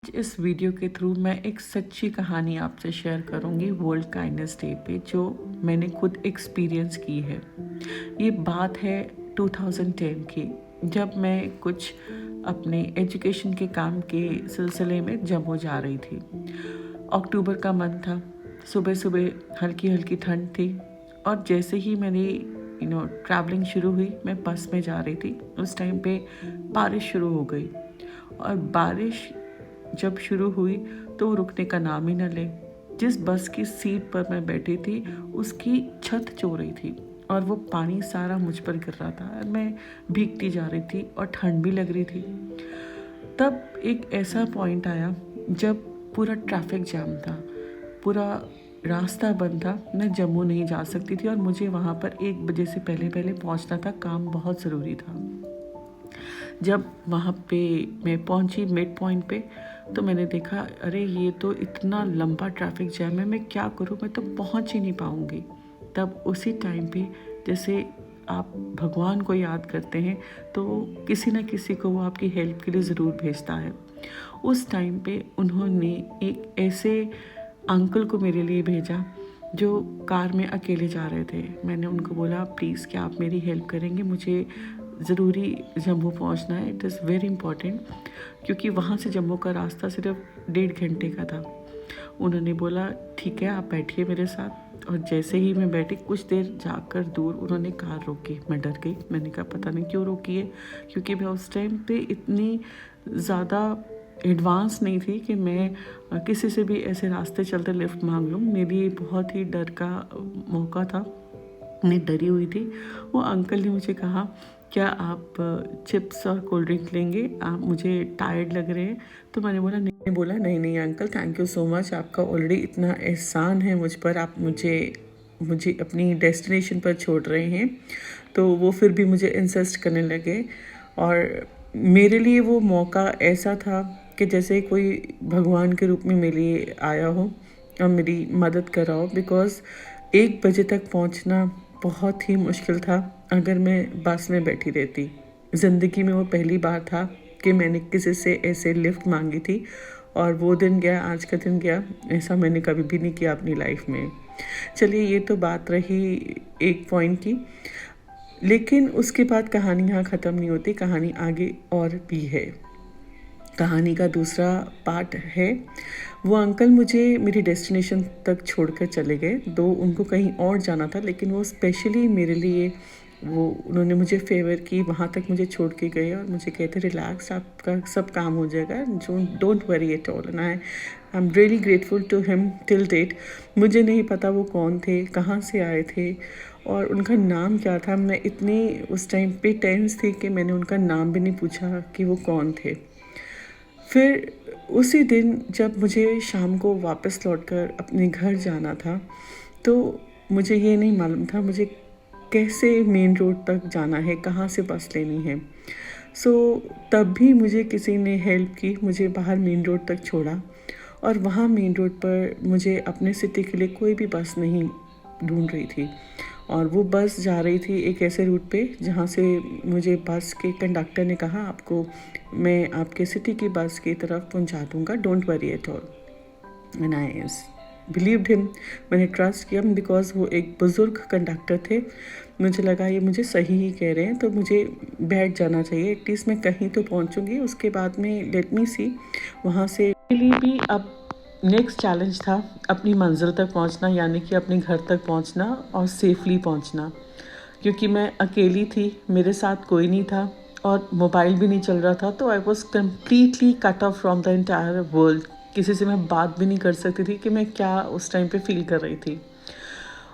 इस वीडियो के थ्रू मैं एक सच्ची कहानी आपसे शेयर करूंगी वर्ल्ड काइंडनेस डे पे, जो मैंने खुद एक्सपीरियंस की है। ये बात है 2010 की, जब मैं कुछ अपने एजुकेशन के काम के सिलसिले में जम्मू जा रही थी। अक्टूबर का मंथ था, सुबह सुबह हल्की हल्की ठंड थी और जैसे ही मेरी ट्रैवलिंग शुरू हुई, मैं बस में जा रही थी। उस टाइम पे बारिश शुरू हो गई और बारिश जब शुरू हुई तो वो रुकने का नाम ही न ले। जिस बस की सीट पर मैं बैठी थी उसकी छत चो रही थी और वो पानी सारा मुझ पर गिर रहा था। मैं भीगती जा रही थी और ठंड भी लग रही थी। तब एक ऐसा पॉइंट आया जब पूरा ट्रैफिक जाम था, पूरा रास्ता बंद था, मैं जम्मू नहीं जा सकती थी और मुझे वहाँ पर 1 बजे से पहले पहले पहुँचना था, काम बहुत ज़रूरी था। जब वहाँ पे मैं पहुँची मिड पॉइंट पे, तो मैंने देखा अरे ये तो इतना लंबा ट्रैफिक जैम है, मैं क्या करूँ, मैं तो पहुँच ही नहीं पाऊँगी। तब उसी टाइम पे जैसे आप भगवान को याद करते हैं तो किसी न किसी को वो आपकी हेल्प के लिए ज़रूर भेजता है। उस टाइम पे उन्होंने एक ऐसे अंकल को मेरे लिए भेजा जो कार में अकेले जा रहे थे। मैंने उनको बोला प्लीज़ क्या आप मेरी हेल्प करेंगे, मुझे ज़रूरी जम्मू पहुंचना है, इट इज़ वेरी इंपॉर्टेंट, क्योंकि वहाँ से जम्मू का रास्ता सिर्फ 1.5 घंटे का था। उन्होंने बोला ठीक है आप बैठिए मेरे साथ। और जैसे ही मैं बैठी, कुछ देर जाकर दूर उन्होंने कार रोकी। मैं डर गई, मैंने कहा पता नहीं क्यों रोकी है, क्योंकि मैं उस टाइम पे इतनी ज़्यादा एडवांस नहीं थी कि मैं किसी से भी ऐसे रास्ते चलते लिफ्ट मांग लूँ। मेरे लिए बहुत ही डर का मौका था, मैं डरी हुई थी। वो अंकल ने मुझे कहा क्या आप चिप्स और कोल्ड ड्रिंक लेंगे, आप मुझे टायर्ड लग रहे हैं। तो मैंने बोला नहीं uncle, thank you so much, आपका ऑलरेडी इतना एहसान है मुझ पर, आप मुझे अपनी डेस्टिनेशन पर छोड़ रहे हैं। तो वो फिर भी मुझे इंसिस्ट करने लगे और मेरे लिए वो मौका ऐसा था कि जैसे कोई भगवान के रूप में मेरे लिए आया हो और मेरी मदद कर रहा हो। बिकॉज़ 1 बजे तक पहुंचना बहुत ही मुश्किल था अगर मैं बस में बैठी रहती। ज़िंदगी में वो पहली बार था कि मैंने किसी से ऐसे लिफ्ट मांगी थी और वो दिन गया, आज का दिन गया। ऐसा मैंने कभी भी नहीं किया अपनी लाइफ में। चलिए ये तो बात रही एक पॉइंट की, लेकिन उसके बाद कहानी यहाँ ख़त्म नहीं होती, कहानी आगे और भी है। कहानी का दूसरा पार्ट है, वो अंकल मुझे मेरी डेस्टिनेशन तक छोड़कर चले गए। दो उनको कहीं और जाना था, लेकिन वो स्पेशली मेरे लिए उन्होंने मुझे फेवर की, वहाँ तक मुझे छोड़ के गए और मुझे कहते रिलैक्स, आपका सब काम हो जाएगा, don't worry at all. And I am really grateful to him till date. मुझे नहीं पता वो कौन थे, कहाँ से आए थे और उनका नाम क्या था। मैं इतनी उस टाइम पे टेंस थी कि मैंने उनका नाम भी नहीं पूछा कि वो कौन थे। फिर उसी दिन जब मुझे शाम को वापस लौटकर अपने घर जाना था, तो मुझे ये नहीं मालूम था मुझे कैसे मेन रोड तक जाना है, कहाँ से बस लेनी है। तब भी मुझे किसी ने हेल्प की, मुझे बाहर मेन रोड तक छोड़ा और वहाँ मेन रोड पर मुझे अपने सिटी के लिए कोई भी बस नहीं ढूंढ रही थी और वो बस जा रही थी एक ऐसे रूट पे जहाँ से मुझे बस के कंडक्टर ने कहा आपको मैं आपके सिटी की बस की तरफ पहुँचा दूँगा, don't worry at all. And I believed him, मैंने ट्रस्ट किया बिकॉज वो एक बुज़ुर्ग कंडक्टर थे। मुझे लगा ये मुझे सही ही कह रहे हैं, तो मुझे बैठ जाना चाहिए, एटलीस्ट मैं कहीं तो पहुँचूँगी। उसके बाद में लेट मी सी वहाँ से मेरे लिए भी अब नेक्स्ट चैलेंज था अपनी मंजिल तक पहुंचना, यानी कि अपने घर तक पहुंचना और सेफली पहुंचना। क्योंकि मैं अकेली थी, मेरे साथ कोई नहीं था और मोबाइल भी नहीं चल रहा था, तो I was completely cut off from the entire world. किसी से मैं बात भी नहीं कर सकती थी कि मैं क्या उस टाइम पे फील कर रही थी।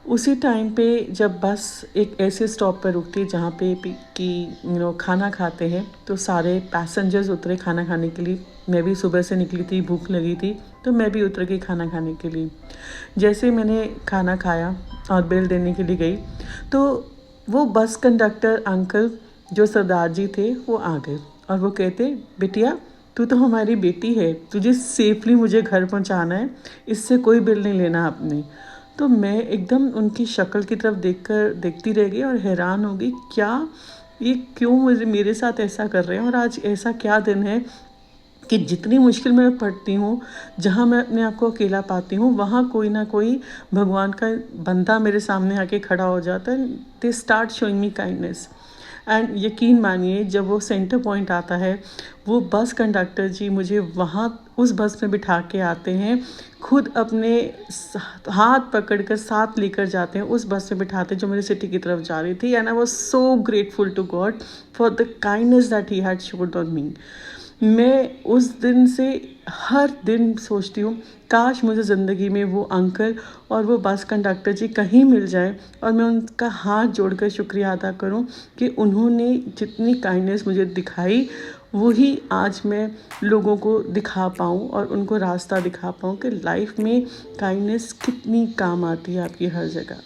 उसी टाइम पे जब बस एक ऐसे स्टॉप पर रुकती जहाँ पे कि खाना खाते हैं, तो सारे पैसेंजर्स उतरे खाना खाने के लिए। मैं भी सुबह से निकली थी, भूख लगी थी, तो मैं भी उतर गई खाना खाने के लिए। जैसे मैंने खाना खाया और बिल देने के लिए गई, तो वो बस कंडक्टर अंकल जो सरदार जी थे वो आ गए और वो कहते बिटिया तू तो हमारी बेटी है, तुझे सेफली मुझे घर पहुंचाना है, इससे कोई बिल नहीं लेना आपने। तो मैं एकदम उनकी शक्ल की तरफ देखती रह गई और हैरान हो गई, क्या ये क्यों मेरे साथ ऐसा कर रहे हैं और आज ऐसा क्या दिन है कि जितनी मुश्किल में पड़ती हूँ, जहाँ मैं अपने आप को अकेला पाती हूँ, वहाँ कोई ना कोई भगवान का बंदा मेरे सामने आके खड़ा हो जाता है। They start showing me kindness. And यकीन मानिए, जब वो सेंटर पॉइंट आता है, वो बस कंडक्टर जी मुझे वहाँ उस बस में बिठा के आते हैं, खुद अपने हाथ पकड़ कर साथ लेकर जाते हैं, उस बस में बिठाते जो मेरे सिटी की तरफ जा रही थी। And I was so grateful to God for the kindness that he had showed on me. मैं उस दिन से हर दिन सोचती हूँ, काश मुझे ज़िंदगी में वो अंकल और वो बस कंडक्टर जी कहीं मिल जाए और मैं उनका हाथ जोड़कर शुक्रिया अदा करूँ कि उन्होंने जितनी काइंडनेस मुझे दिखाई, वही आज मैं लोगों को दिखा पाऊँ और उनको रास्ता दिखा पाऊँ कि लाइफ में काइंडनेस कितनी काम आती है आपकी हर जगह।